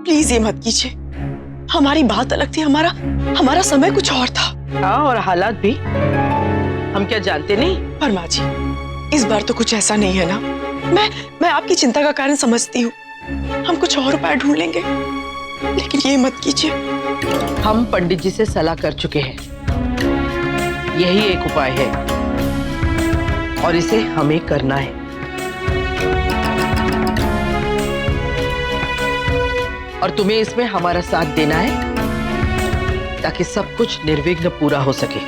Please ये मत कीजिए। हमारी बात अलग थी, हमारा समय कुछ और था। हाँ, और हालात भी हम क्या जानते नहीं। पर माँ जी, इस बार तो कुछ ऐसा नहीं है ना। मैं आपकी चिंता का कारण समझती हूँ, हम कुछ और उपाय ढूंढ लेंगे, लेकिन ये मत कीजिए। हम पंडित जी से सलाह कर चुके हैं, यही एक उपाय है और इसे हमें करना है। और तुम्हें इसमें हमारा साथ देना है ताकि सब कुछ निर्विघ्न पूरा हो सके।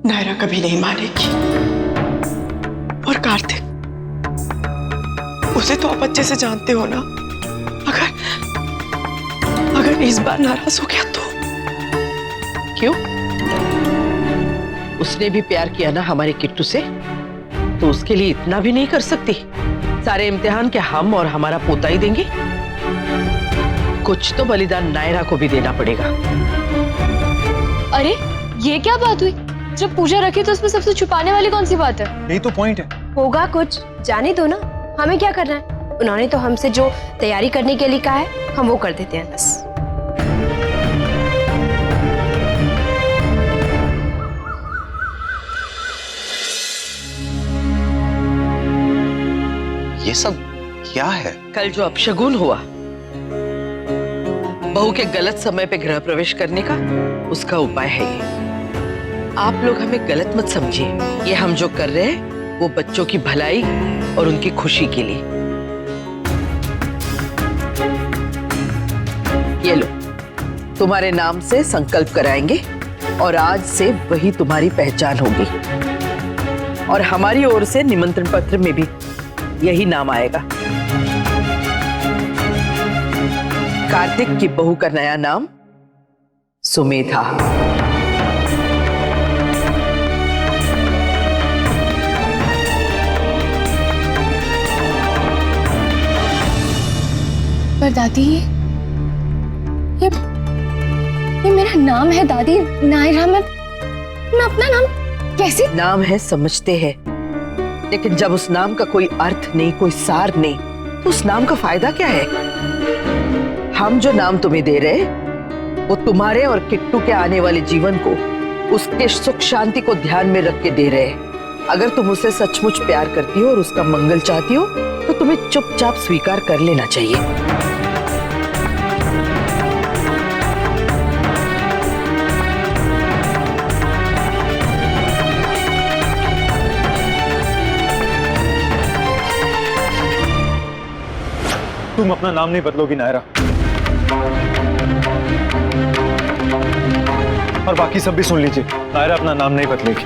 नायरा कभी नहीं मानेगी। और कार्तिक, उसे तो आप अच्छे से जानते हो ना। अगर इस बार नाराज हो गया तो? क्यों? उसने भी प्यार किया ना हमारे किट्टू से, तो उसके लिए इतना भी नहीं कर सकती? सारे इम्तिहान क्या हम और हमारा पोता ही देंगे? कुछ तो बलिदान नायरा को भी देना पड़ेगा। अरे ये क्या बात हुई? जब पूजा रखी तो उसमें सबसे छुपाने वाली कौन सी बात है? यही तो पॉइंट है। होगा कुछ, जाने दो ना, हमें क्या करना है? उन्होंने तो हमसे जो तैयारी करने के लिए कहा है, हम वो कर देते हैं बस। ये सब क्या है? कल जो अपशगुन हुआ, बहू के गलत समय पे गृह प्रवेश करने का, उसका उपाय है ये। आप लोग हमें गलत मत समझिए, ये हम जो कर रहे हैं वो बच्चों की भलाई और उनकी खुशी के लिए। ये लो, तुम्हारे नाम से संकल्प कराएंगे और आज से वही तुम्हारी पहचान होगी। और हमारी ओर से निमंत्रण पत्र में भी यही नाम आएगा। कार्तिक की बहू का नया नाम सुमेधा। पर दादी, ये मेरा नाम है दादी, नायरा। मैं अपना नाम कैसे? नाम है समझते हैं, लेकिन जब उस नाम का कोई अर्थ नहीं, कोई सार नहीं, तो उस नाम का फायदा क्या है? हम जो नाम तुम्हें दे रहे हैं वो तुम्हारे और किट्टू के आने वाले जीवन को, उसके सुख शांति को ध्यान में रख के दे रहे हैं। अगर तुम उसे सचमुच प्यार करती हो और उसका मंगल चाहती हो तो तुम्हें चुपचाप स्वीकार कर लेना चाहिए। तुम अपना नाम नहीं बदलोगी नायरा, और बाकी सब भी सुन लीजिए, नायरा अपना नाम नहीं बदलेगी।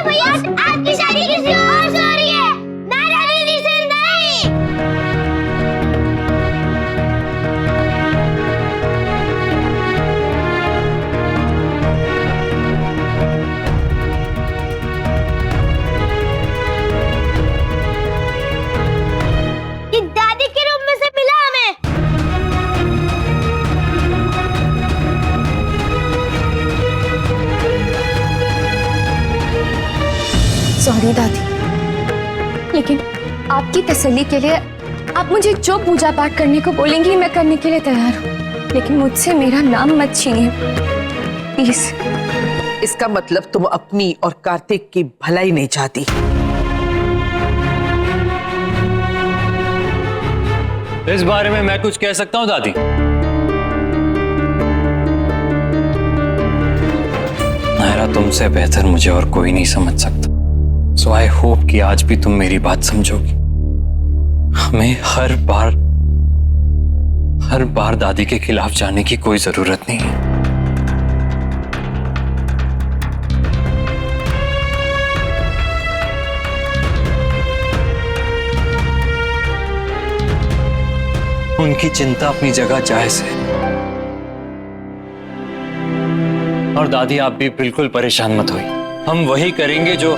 भैया, आपकी शादी किसी और से हो रही है, नायरा दीदी से नहीं। ये दादी के रूप में से मिला हमें। सॉरी दादी, लेकिन आपकी तसल्ली के लिए आप मुझे जो पूजा पाठ करने को बोलेंगी मैं करने के लिए तैयार हूँ, लेकिन मुझसे मेरा नाम मत छीनिए प्लीज। इसका मतलब तुम अपनी और कार्तिक की भलाई नहीं चाहती। इस बारे में मैं कुछ कह सकता हूं दादी? नायरा, तुमसे बेहतर मुझे और कोई नहीं समझ सकता। सो आई होप कि आज भी तुम मेरी बात समझोगी। हमें हर बार दादी के खिलाफ जाने की कोई जरूरत नहीं है। उनकी चिंता अपनी जगह जायज है। और दादी, आप भी बिल्कुल परेशान मत होइए, हम वही करेंगे जो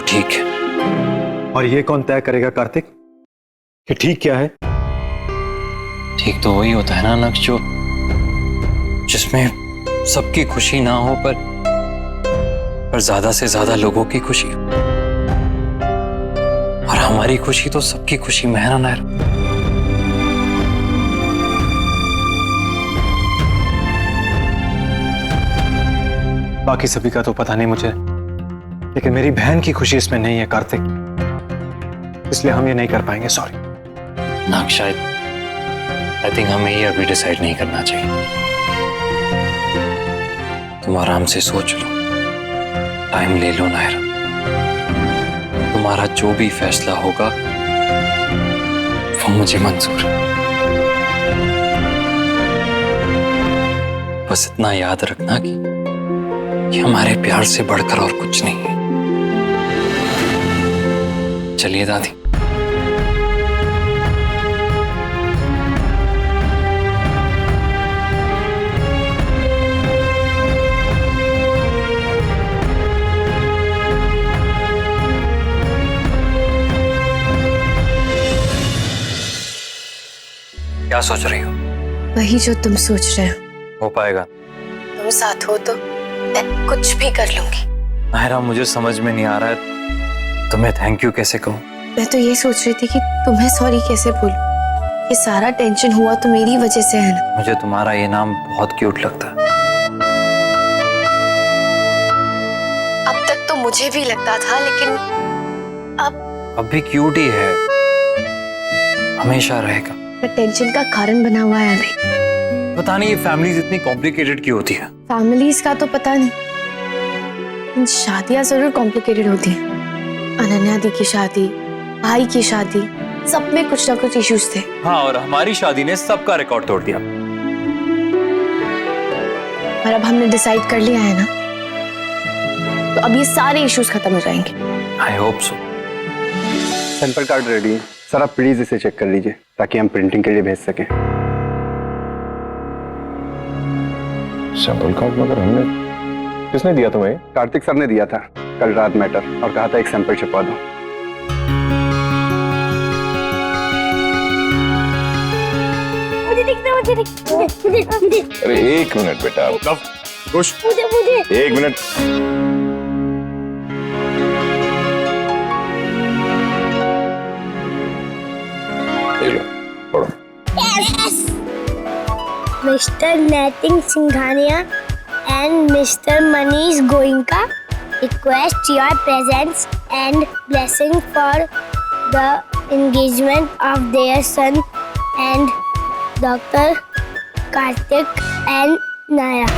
ठीक है। और ये कौन तय करेगा कार्तिक कि ठीक क्या है? ठीक तो वही होता है ना नक्श, जो जिसमें सबकी खुशी ना हो पर ज्यादा से ज्यादा लोगों की खुशी, और हमारी खुशी तो सबकी खुशी में है ना नायरा। बाकी सभी का तो पता नहीं मुझे, लेकिन मेरी बहन की खुशी इसमें नहीं है कार्तिक, इसलिए हम ये नहीं कर पाएंगे। सॉरी नाक, शायद आई थिंक हमें ये अभी डिसाइड नहीं करना चाहिए। तुम आराम से सोच लो, टाइम ले लो नायरा। तुम्हारा जो भी फैसला होगा वो मुझे मंजूर है। बस इतना याद रखना कि ये हमारे प्यार से बढ़कर और कुछ नहीं है। चलिए दादी। क्या सोच रही हो? वही जो तुम सोच रहे हो। हो पाएगा? तुम साथ हो तो मैं कुछ भी कर लूंगी। नायरा, मुझे समझ में नहीं आ रहा है तुम्हें थैंक यू कैसे कहूँ। मैं तो ये सोच रही थी कि तुम्हें सॉरी कैसे बोलूं। ये सारा टेंशन हुआ तो मेरी वजह से है ना। मुझे तुम्हारा ये नाम बहुत क्यूट लगता है। अब तक तो मुझे भी लगता था, लेकिन अब भी क्यूट ही है, हमेशा रहेगा। मैं टेंशन का कारण बना हुआ है अभी। पता नहीं ये फैमिलीज इतनी कॉम्प्लिकेटेड क्यों होती है। फैमिलीज का तो पता नहीं, लेकिन शादियां जरूर कॉम्प्लिकेटेड होती हैं। अनन्या दी की शादी, भाई की शादी, सब में कुछ ना कुछ इश्यूज थे। हाँ, और हमारी शादी ने सबका रिकॉर्ड तोड़ दिया। और अब हमने डिसाइड कर लिया है ना, तो अब ये सारे इश्यूज खत्म हो जाएंगे। I hope so. Sample card ready है सर, आप प्लीज इसे चेक कर लीजिए ताकि हम प्रिंटिंग के लिए भेज सकें। सैंपल कार्ड मगर हमने किसने दिया तुम्हें? कार्तिक सर ने दिया था कल रात मैटर, और कहा था एक सैंपल छपवा दो। मुझे दिखता अरे एक मिनट बेटा, खुश, मुझे एक मिनट। ले लो, पढ़ो। मिस्टर नैतिंग Singhania and Mr. Manish Goenka request your presence and blessing for the engagement of their son and Dr. Karthik and Naira.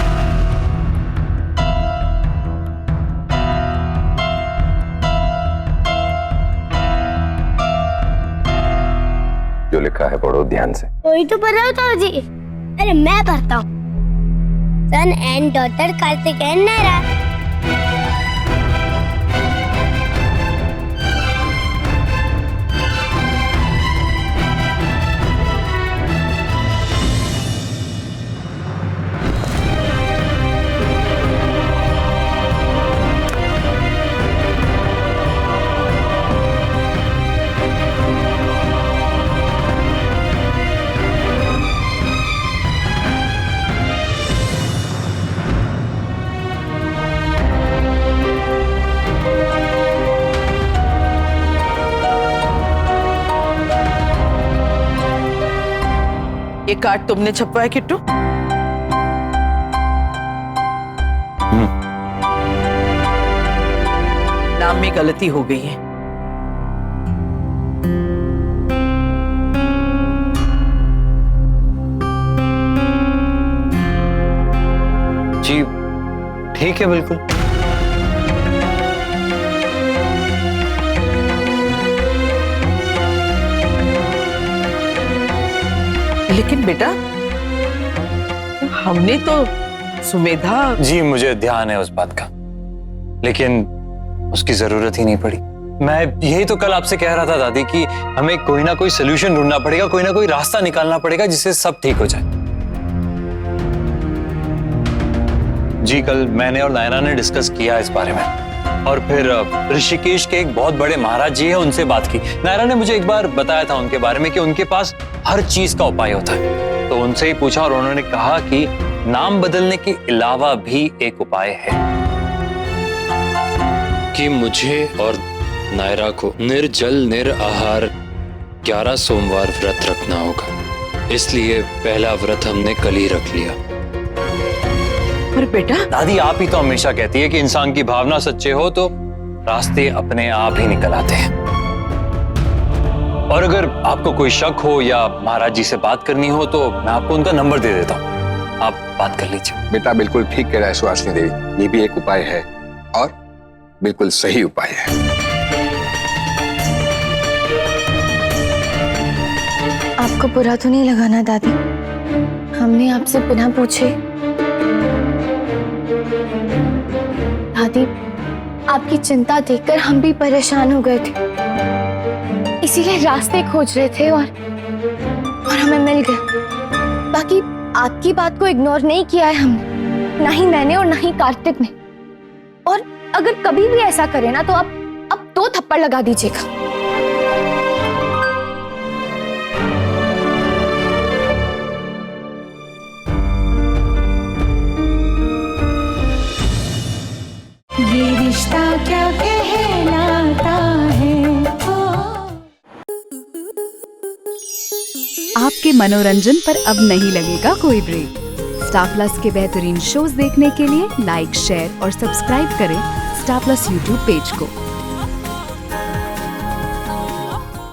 जो लिखा है पढ़ो ध्यान से। कोई तो पढ़ा होता जी। अरे मैं पढ़ता हूँ। Son and daughter Karthik and Naira. ये कार्ड तुमने छपवाया किट्टू? नाम में गलती हो गई है। जी ठीक है, बिल्कुल। लेकिन बेटा, हमने तो सुमेधा। जी मुझे ध्यान है उस बात का, लेकिन उसकी जरूरत ही नहीं पड़ी। मैं यही तो कल आपसे कह रहा था दादी कि हमें कोई ना कोई सोल्यूशन ढूंढना पड़ेगा, कोई ना कोई रास्ता निकालना पड़ेगा जिससे सब ठीक हो जाए। जी कल मैंने और नायरा ने डिस्कस किया इस बारे में, और फिर ऋषिकेश के एक बहुत बड़े महाराज जी है, उनसे बात की। नायरा ने मुझे एक बार बताया था उनके बारे में कि उनके पास हर चीज का उपाय होता है। तो उनसे ही पूछा और उन्होंने कहा कि नाम बदलने के अलावा भी एक उपाय है कि मुझे और नायरा को निर्जल निराहार 11 सोमवार व्रत रखना होगा। इसलिए पहला व्रत हमने कल ही रख लिया। पर बेटा, दादी आप ही तो हमेशा कहती है कि इंसान की भावना सच्चे हो तो रास्ते अपने आप ही निकल आते हैं। और अगर आपको कोई शक हो या महाराज जी से बात करनी हो तो मैं आपको उनका नंबर दे देता हूँ, आप बात कर लीजिए। बेटा बिल्कुल ठीक कह रहा है सुहासिनी देवी, ये भी एक उपाय है और बिल्कुल सही उपाय है। आपको बुरा तो नहीं लगा ना दादी? हमने आपसे बिना पूछे। दादी, आपकी चिंता देखकर हम भी परेशान हो गए थे, इसीलिए रास्ते खोज रहे थे और हमें मिल गए। बाकी आपकी बात को इग्नोर नहीं किया है हमने, ना ही मैंने और ना ही कार्तिक ने। और अगर कभी भी ऐसा करे ना तो अब 2 थप्पड़ लगा दीजिएगा। ये रिश्ता क्या कहलाता है। आपके मनोरंजन पर अब नहीं लगेगा कोई ब्रेक। स्टार प्लस के बेहतरीन शोज देखने के लिए लाइक, शेयर और सब्सक्राइब करें स्टार प्लस यूट्यूब पेज को।